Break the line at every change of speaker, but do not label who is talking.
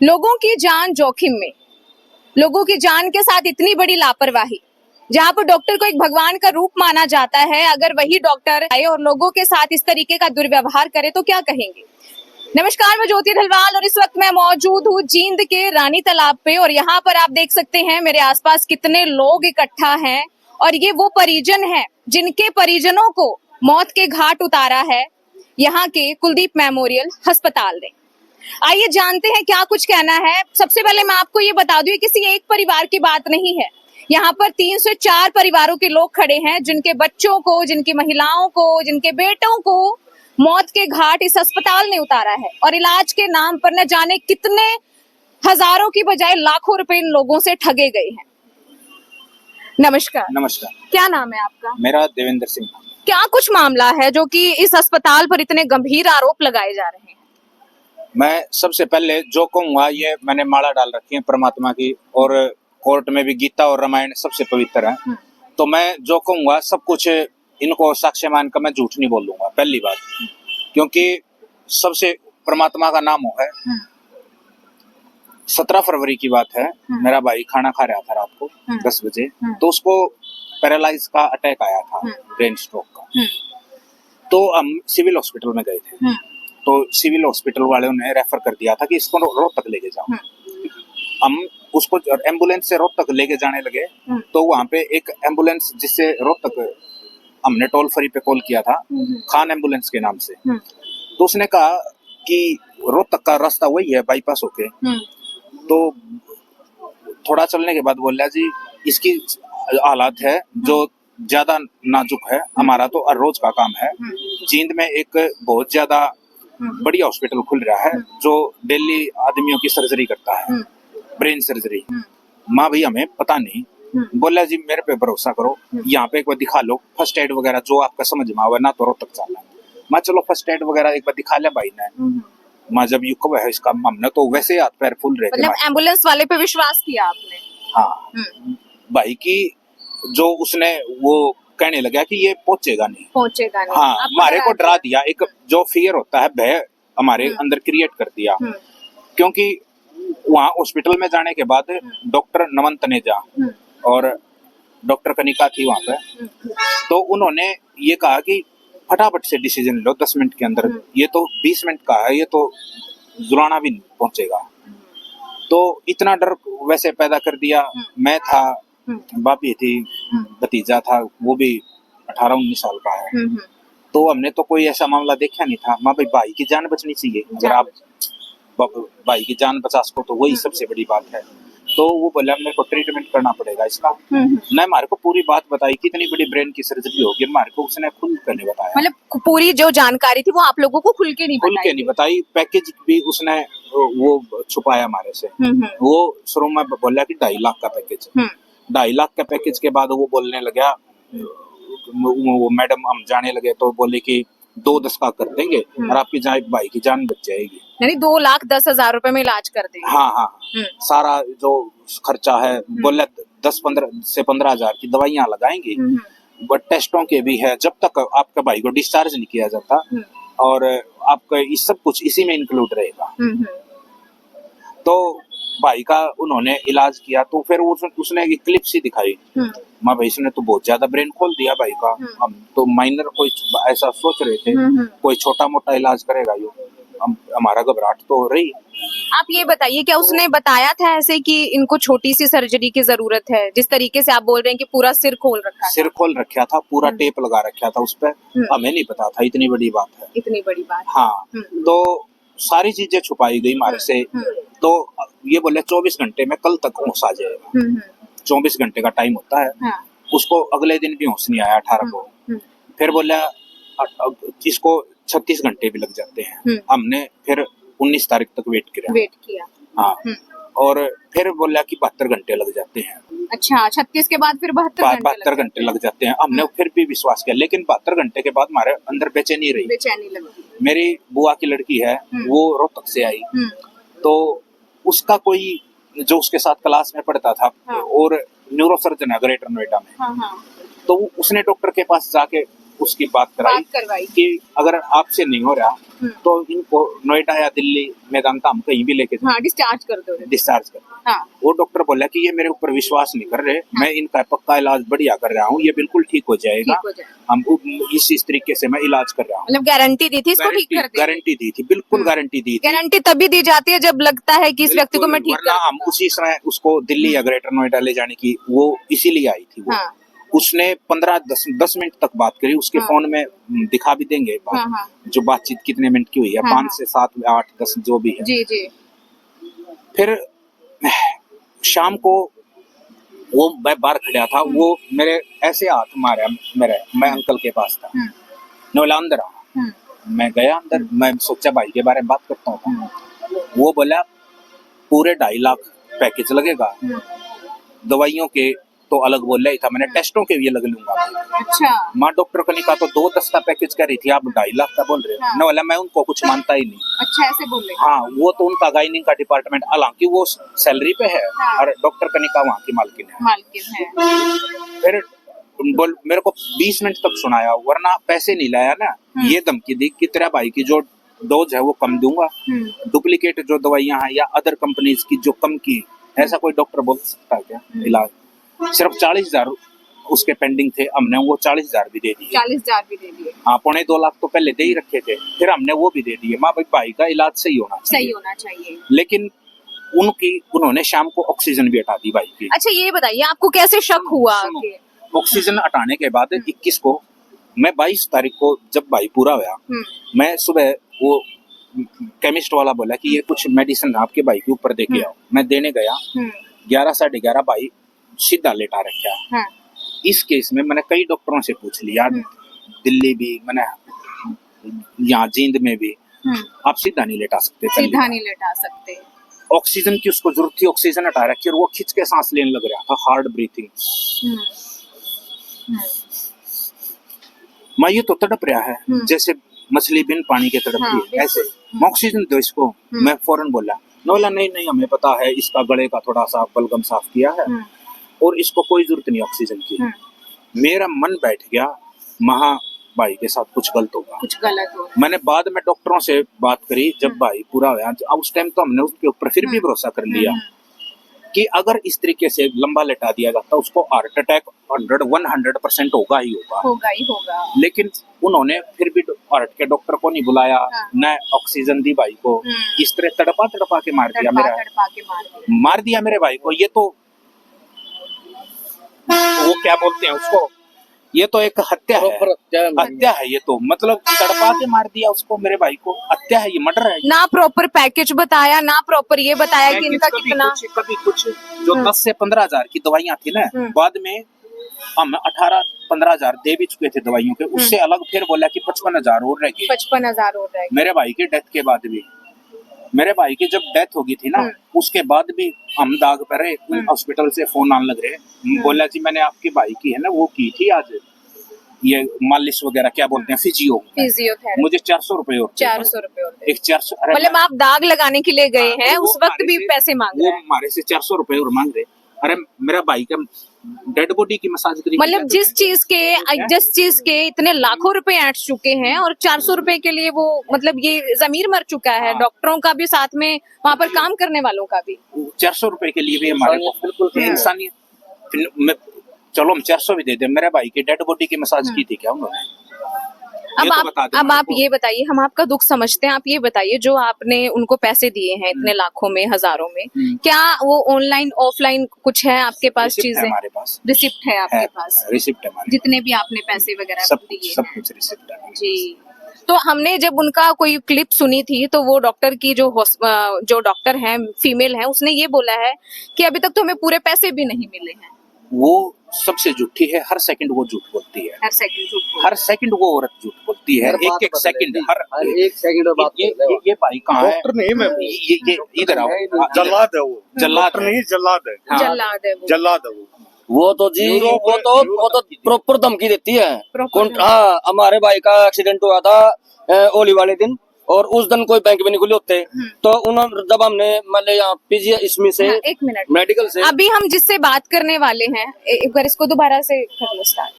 लोगों की जान जोखिम में, लोगों की जान के साथ इतनी बड़ी लापरवाही, जहां पर डॉक्टर को एक भगवान का रूप माना जाता है, अगर वही डॉक्टर आए और लोगों के साथ इस तरीके का दुर्व्यवहार करे तो क्या कहेंगे। नमस्कार, मैं ज्योति ढलवाल और इस वक्त मैं मौजूद हूँ जींद के रानी तालाब पे और यहाँ पर आप देख सकते हैं मेरे आसपास कितने लोग इकट्ठा हैं और ये वो परिजन हैं जिनके परिजनों को मौत के घाट उतारा है यहाँ के कुलदीप मेमोरियल अस्पताल ने। आइए जानते हैं क्या कुछ कहना है। सबसे पहले मैं आपको ये बता दूं, किसी एक परिवार की बात नहीं है। यहाँ पर 3 से 4 परिवारों के लोग खड़े हैं जिनके बच्चों को, जिनकी महिलाओं को, जिनके बेटों को मौत के घाट इस अस्पताल ने उतारा है और इलाज के नाम पर न जाने कितने हजारों की बजाय लाखों रुपए इन लोगों से ठगे गए हैं। नमस्कार।
नमस्कार।
क्या नाम है आपका?
मेरा देवेंद्र सिंह।
क्या कुछ मामला है जो कि इस अस्पताल पर इतने गंभीर आरोप लगाए जा रहे हैं?
मैं सबसे पहले जो कहूँगा, ये मैंने माला डाल रखी है परमात्मा की और कोर्ट में भी गीता और रामायण सबसे पवित्र है। तो मैं जो कहूँगा सब कुछ इनको साक्ष्य मान कर मैं झूठ नहीं बोलूंगा, पहली बात, क्योंकि सबसे परमात्मा का नाम है। 17 फरवरी की बात है, मेरा भाई खाना खा रहा था रात को 10 बजे, तो उसको पैरालाइज का अटैक आया था, ब्रेन स्ट्रोक का। तो हम सिविल हॉस्पिटल में गए थे, तो सिविल हॉस्पिटल वालों ने रेफर कर दिया था कि इसको रोहतक लेके जाओ। हम उसको एम्बुलेंस से रोहतक लेके जाने लगे, तो वहां पे एक एम्बुलेंस जिससे रोहतक हमने टोल फ्री पे कॉल किया था, खान एम्बुलेंस के नाम से, तो उसने कहा कि रोहतक का रास्ता वही है बाईपास होके। तो थोड़ा चलने के बाद बोला जी इसकी हालात है जो ज्यादा नाजुक है, हमारा तो हर रोज का काम है। जींद में एक बहुत ज्यादा बढ़िया हॉस्पिटल खुल रहा है जो डेली आदमियों की सर्जरी करता है, ब्रेन सर्जरी। माँ भाई हमें पता नहीं, बोला जी मेरे पे भरोसा करो, यहाँ पे एक बार दिखा लो, फर्स्ट एड वगैरह जो आपका समझ में आवे ना, तो रोहतक जाना। मैं चलो फर्स्ट एड वगैरह एक बार दिखा लिया भाई ने। माँ जब यू कब है इसका, हमने तो वैसे ही हाथ पैर फूल रहे थे।
मतलब एम्बुलेंस वाले पे विश्वास किया आपने?
हाँ, भाई की जो उसने वो कहने लगा कि ये पहुंचेगा नहीं। हाँ, हमारे को डरा दिया, एक जो फियर होता है, भय हमारे अंदर क्रिएट कर दिया। क्योंकि वहाँ हॉस्पिटल में जाने के बाद डॉक्टर नमन तनेजा और डॉक्टर कनिका थी वहाँ पे, तो उन्होंने ये कहा कि फटाफट से डिसीजन लो 10 मिनट के अंदर, ये तो 20 मिनट का है, ये तो जुलाना भी नहीं पहुंचेगा। तो इतना डर वैसे पैदा कर दिया। मैं था, बापी थी, भतीजा था, वो भी 18-19 साल का है। तो हमने तो कोई ऐसा मामला देखा नहीं था। माँ भाई की जान बचनी चाहिए, अगर आप भाई की जान बचा सको तो वही सबसे बड़ी बात है। तो वो बोला मेरे को ट्रीटमेंट करना पड़ेगा इसका। न हमारे को पूरी बात बताई कितनी बड़ी ब्रेन की सर्जरी होगी, हमारे को उसने खुल कर नहीं बताया।
मतलब पूरी जो जानकारी थी वो आप लोगों को खुल के नहीं
बताई। पैकेज भी उसने वो छुपाया हमारे से। वो शुरू में बोला कि 2.5 लाख का पैकेज, 2.5 लाख का पैकेज के बाद वो बोलने लगा, वो मैडम हम जाने लगे तो बोले कि 2-10 का कर देंगे और आपकी भाई की जान बच जाएगी।
यानी 2,10,000 रुपए में इलाज कर देंगे।
हाँ, सारा जो खर्चा है, बोले 10-15 से 15 हजार की दवाइयां लगाएंगे, बट टेस्टों के भी है, जब तक आपके भाई को डिस्चार्ज नहीं किया जाता, और आपका इस सब कुछ इसी में इंक्लूड रहेगा। तो भाई का उन्होंने इलाज किया, तो फिर उसने एक क्लिप सी दिखाई। माँ भाई ने तो बहुत ज्यादा ब्रेन खोल दिया भाई का। हम तो माइनर कोई ऐसा सोच रहे थे, कोई छोटा मोटा इलाज करेगा यो, हमारा घबराहट तो हो रही।
आप ये बताइए, क्या उसने बताया था ऐसे कि इनको छोटी सी सर्जरी की जरूरत है? जिस तरीके से आप बोल रहे हैं कि पूरा सिर खोल रखा था, पूरा टेप लगा रखा था उस पर, हमें नहीं पता था। इतनी बड़ी बात है, इतनी बड़ी बात। हाँ,
तो सारी चीजें छुपाई गई हमारे से। तो ये बोले 24 घंटे में कल तक होश आ जाएगा। 24 घंटे का टाइम होता है। उसको अगले दिन भी होश नहीं आया 18 को। फिर बोला इसको 36 घंटे भी लग जाते हैं। हमने फिर 19 तारीख तक वेट किया। हाँ, और फिर बोला कि 72 घंटे लग जाते हैं।
अच्छा, 36 के बाद फिर 72
घंटे लग जाते हैं। हमने फिर भी विश्वास किया, लेकिन 72 घंटे के बाद हमारे अंदर बेचैनी
लगी।
मेरी बुआ की लड़की है, वो रोहतक से आई, तो उसका कोई जो उसके साथ क्लास में पढ़ता था, और न्यूरोसर्जन है ग्रेटर नोएडा में, तो उसने डॉक्टर के पास जाके उसकी बात करवाई कि अगर आपसे नहीं हो रहा तो इनको नोएडा या दिल्ली मेदांता हम कहीं भी लेके
हाँ, डिस्चार्ज कर दो।
डिस्चार्ज कर।
हाँ,
वो डॉक्टर बोला कि ये मेरे ऊपर विश्वास नहीं कर रहे, मैं इनका पक्का इलाज बढ़िया कर रहा हूँ, ये बिल्कुल ठीक हो जाएगा,
ठीक हो जाए।
हम इस तरीके से मैं इलाज कर रहा हूँ।
मतलब गारंटी दी थी इसको ठीक कर दे।
गारंटी दी थी, बिल्कुल गारंटी दी थी।
गारंटी तभी दी जाती है जब लगता है कि इस व्यक्ति को मैं ठीक
वरना
कर
हम उसी समय उसको दिल्ली या ग्रेटर नोएडा ले जाने की वो इसीलिए आई थी। वो
हाँ,
उसने 15-10 मिनट तक बात करी, उसके फोन में दिखा भी देंगे
हाँ, हाँ,
जो बातचीत कितने मिनट की हुई है,
हाँ,
5 से 7 8 10 जो भी है।
जी जी।
फिर शाम को वो मैं बाहर खड़ा था, वो मेरे ऐसे हाथ मारा मेरे, मैं अंकल के पास था, नोला अंदर आ। मैं गया अंदर, मैं सोचा भाई के बारे में बात करता हूँ। वो बोला पूरे 2.5 लाख पैकेज लगेगा, दवाइयों के तो अलग बोल रहा ही था, मैंने टेस्टों के भी अलग लूंगा।
अच्छा,
माँ डॉक्टर कनिका तो 2 दस्ता पैकेज कर रही थी, आप 2.5 लाख का बोल रहे हो। न बोला मैं उनको कुछ मानता ही नहीं।
अच्छा ऐसे बोले।
हाँ, वो तो उनका गाइनिंग का डिपार्टमेंट, हालांकि वो सैलरी पे है और डॉक्टर कनिका वहाँ की मालकिन है। फिर बोल मेरे को 20 मिनट तक सुनाया, वरना पैसे नहीं लाया ना, ये धमकी दी कि तेरा भाई की जो डोज है वो कम दूंगा, डुप्लीकेट जो दवाइयां हैं या अदर कंपनीज की जो कम की, ऐसा कोई डॉक्टर बोल सकता है क्या? इलाज सिर्फ 40,000 उसके पेंडिंग थे, हमने वो 40,000 भी दे दिए।
40,000 भी दे दिए।
हाँ, 2.25 लाख तो पहले दे ही रखे थे, फिर हमने वो भी दे दिए। माँ भाई का इलाज सही होना चाहिए। लेकिन उन्होंने शाम को ऑक्सीजन भी हटा दी भाई की।
अच्छा ये बताइए आपको कैसे शक हुआ?
ऑक्सीजन हटाने के बाद 21 को, मैं 22 तारीख को जब भाई पूरा हुआ, मैं सुबह वो केमिस्ट वाला बोला कि ये कुछ मेडिसिन आपके भाई के ऊपर दे के आओ, मैं देने गया। 11 साढ़े 11 भाई सीधा लेटा रखा। इस केस में मैंने कई डॉक्टरों से पूछ लिया, दिल्ली भी, मैंने यहाँ जींद में भी, आप सीधा नहीं लेटा सकते,
सीधा नहीं लेटा सकते।
ऑक्सीजन की उसको जरूरत थी, ऑक्सीजन हटा रखी और वो खिंच के सांस लेने लग रहा था, हार्ड ब्रीथिंग। मैं ये तो तड़प रहा है जैसे मछली बिन पानी के तड़पती है, ऐसे ऑक्सीजन दो इसको। मैं फौरन बोला, नोला नहीं हमें पता है, इसका गले का थोड़ा सा बलगम साफ किया है और इसको कोई जरूरत नहीं ऑक्सीजन की। मेरा मन बैठ गया, महा भाई के साथ कुछ गलत होगा। मैंने बाद में डॉक्टरों से बात करी, जब भाई पूरा हुआ उस टाइम तो हमने उसके ऊपर फिर भी भरोसा कर लिया कि अगर इस तरीके से लंबा लेटा दिया जाता उसको हार्ट अटैक 100% होगा ही होगा। लेकिन उन्होंने फिर भी हार्ट के डॉक्टर को नहीं बुलाया, न ऑक्सीजन दी भाई को, इस तरह तड़पा के मार दिया मेरे भाई को। ये तो वो क्या बोलते हैं उसको, ये तो एक हत्या है ये तो, मतलब तड़पा के मार दिया उसको, मेरे भाई को, हत्या है, ये मर्डर है।
ना प्रॉपर पैकेज बताया, ना प्रॉपर ये बताया कि इनका कितना,
कभी कुछ जो 10 से 15 हजार की दवाइयां थी ना, बाद में हम 18-15 हजार दे भी चुके थे दवाइयों के, उससे अलग फिर बोला कि 55,000 और रह गए।
55,000 और रह गए
मेरे भाई की डेथ के बाद भी। मेरे भाई की जब डेथ होगी थी ना, उसके बाद भी हम दाग पर रहे, हॉस्पिटल से फोन आने लग रहे, बोला जी मैंने आपके भाई की है ना वो की थी आज ये मालिश वगैरह, क्या बोलते हैं, फिजियोथेरेपी, मुझे 400 रुपए और
400 रुपए,
एक 400,
मतलब आप दाग लगाने के लिए गए हैं, उस वक्त भी पैसे मांग रहे हैं,
हमारे से 400 रुपए और मांग रहे। अरे मेरा भाई का डेड बॉडी की मसाज करी,
मतलब जिस चीज के इतने लाखों रुपए ऐंठ चुके हैं और 400 रुपए के लिए वो, मतलब ये जमीर मर चुका है, डॉक्टरों का भी साथ में वहाँ पर काम करने वालों का भी।
400 रुपए के लिए भी हमारे को बिल्कुल इंसानियत, चलो हम 400 भी दे दें। मेरे भाई की डेड बॉडी की मसाज की थी क्या उन्होंने?
अब आप ये बताइए, हम आपका दुख समझते हैं, आप ये बताइए जो आपने उनको पैसे दिए हैं इतने लाखों में, हजारों में, क्या वो ऑनलाइन ऑफलाइन कुछ है आपके पास चीजें?
हमारे पास
रिसिप्ट है आपके पास?
रिसिप्ट है हमारे,
जितने भी आपने पैसे वगैरह दिए
सब कुछ रिसिप्ट है
जी। तो हमने जब उनका कोई क्लिप सुनी थी तो वो डॉक्टर की जो डॉक्टर है, फीमेल है, उसने ये बोला है कि अभी तक तो हमें पूरे पैसे भी नहीं मिले हैं।
वो सबसे झूठी है, हर सेकंड वो झूठ बोलती है, हर सेकंड वो औरत झूठ बोलती है, एक सेकंड, हर एक सेकंड बात। ये भाई कहाँ है?
डॉक्टर नहीं, मैं
ये इधर आओ,
जल्लाद है वो,
जल्लाद
नहीं जल्लाद है, जल्लाद है
वो तो जी, वो तो प्रॉपर धमकी देती है। हाँ, हमारे भाई का एक्सीडेंट हुआ था होली वाले दिन, और उस दिन कोई बैंक भी नहीं खुले होते, तो उन्होंने जब हमने मतलब यहाँ पीजी इसमें से,
एक मिनट,
मेडिकल से,
अभी हम जिससे बात करने वाले हैं, एक बार इसको दोबारा से कर लो स्टार्ट।